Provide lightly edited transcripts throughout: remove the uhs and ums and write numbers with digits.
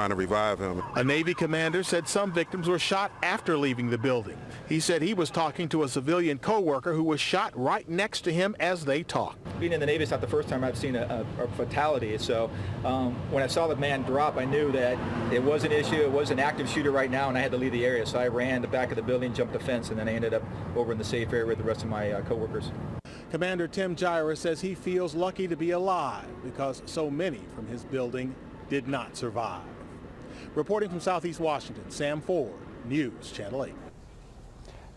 trying to revive him. A Navy commander said some victims were shot after leaving the building. He said he was talking to a civilian co-worker who was shot right next to him as they talked. Being in the Navy is not the first time I've seen a fatality, so when I saw the man drop, I knew that it was an issue. It was an active shooter right now, and I had to leave the area, so I ran the back of the building, jumped the fence, and then I ended up over in the safe area with the rest of my co-workers. Commander Tim Gyra says he feels lucky to be alive because so many from his building did not survive. Reporting from Southeast Washington, Sam Ford, News Channel 8.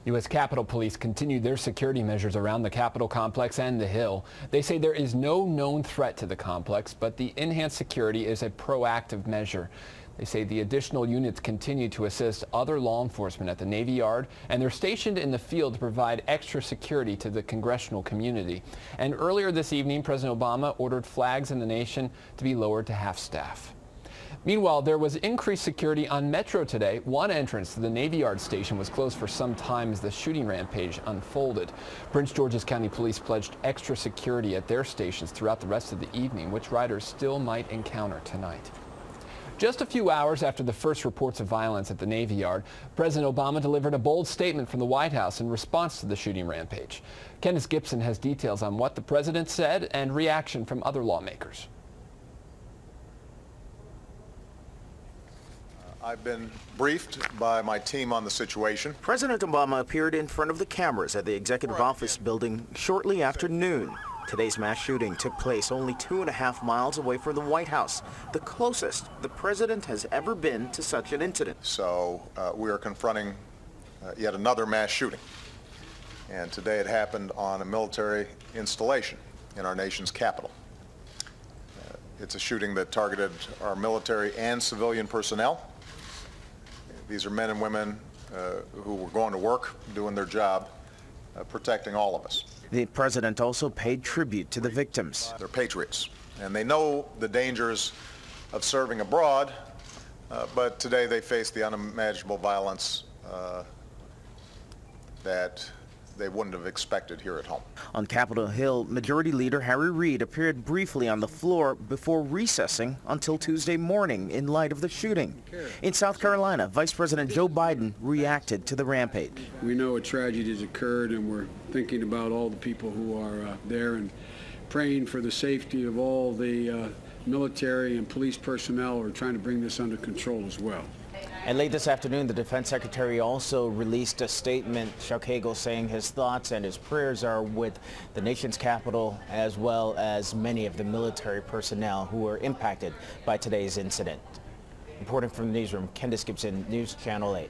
U.S. Capitol Police continue their security measures around the Capitol complex and the Hill. They say there is no known threat to the complex, but the enhanced security is a proactive measure. They say the additional units continue to assist other law enforcement at the Navy Yard, and they're stationed in the field to provide extra security to the congressional community. And earlier this evening, President Obama ordered flags in the nation to be lowered to half-staff. Meanwhile, there was increased security on Metro today. One entrance to the Navy Yard station was closed for some time as the shooting rampage unfolded. Prince George's County Police pledged extra security at their stations throughout the rest of the evening, which riders still might encounter tonight. Just a few hours after the first reports of violence at the Navy Yard, President Obama delivered a bold statement from the White House in response to the shooting rampage. Candace Gibson has details on what the president said and reaction from other lawmakers. I've been briefed by my team on the situation. President Obama appeared in front of the cameras at the Executive Office building shortly after noon. Today's mass shooting took place only 2.5 miles away from the White House, the closest the president has ever been to such an incident. So we are confronting yet another mass shooting. And today it happened on a military installation in our nation's capital. It's a shooting that targeted our military and civilian personnel. These are men and women who were going to work, doing their job, protecting all of us. The president also paid tribute to the victims. They're patriots, and they know the dangers of serving abroad, but today they face the unimaginable violence that they wouldn't have expected here at home. On Capitol Hill, Majority Leader Harry Reid appeared briefly on the floor before recessing until Tuesday morning in light of the shooting. In South Carolina, Vice President Joe Biden reacted to the rampage. We know a tragedy has occurred, and we're thinking about all the people who are there and praying for the safety of all the military and police personnel who are trying to bring this under control as well. And late this afternoon, the Defense Secretary also released a statement, Chuck Hagel, saying his thoughts and his prayers are with the nation's capital as well as many of the military personnel who were impacted by today's incident. Reporting from the newsroom, Candace Gibson, News Channel 8.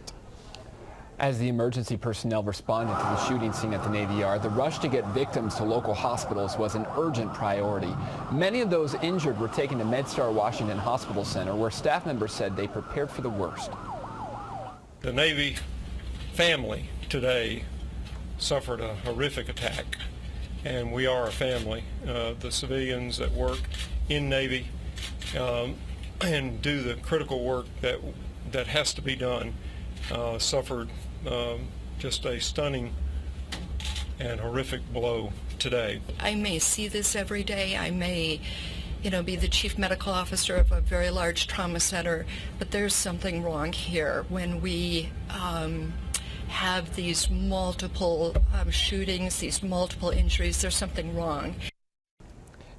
As the emergency personnel responded to the shooting scene at the Navy Yard, the rush to get victims to local hospitals was an urgent priority. Many of those injured were taken to MedStar Washington Hospital Center, where staff members said they prepared for the worst. The Navy family today suffered a horrific attack, and we are a family. The civilians that work in Navy and do the critical work that has to be done suffered just a stunning and horrific blow today. I may see this every day. I may, be the chief medical officer of a very large trauma center, but there's something wrong here when we have these multiple shootings, these multiple injuries. There's something wrong.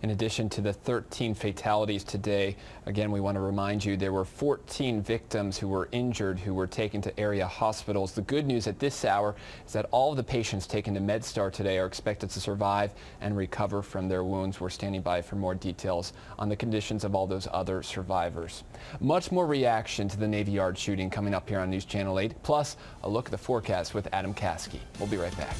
In addition to the 13 fatalities today, again, we want to remind you there were 14 victims who were injured who were taken to area hospitals. The good news at this hour is that all of the patients taken to MedStar today are expected to survive and recover from their wounds. We're standing by for more details on the conditions of all those other survivors. Much more reaction to the Navy Yard shooting coming up here on News Channel 8, plus a look at the forecast with Adam Caskey. We'll be right back.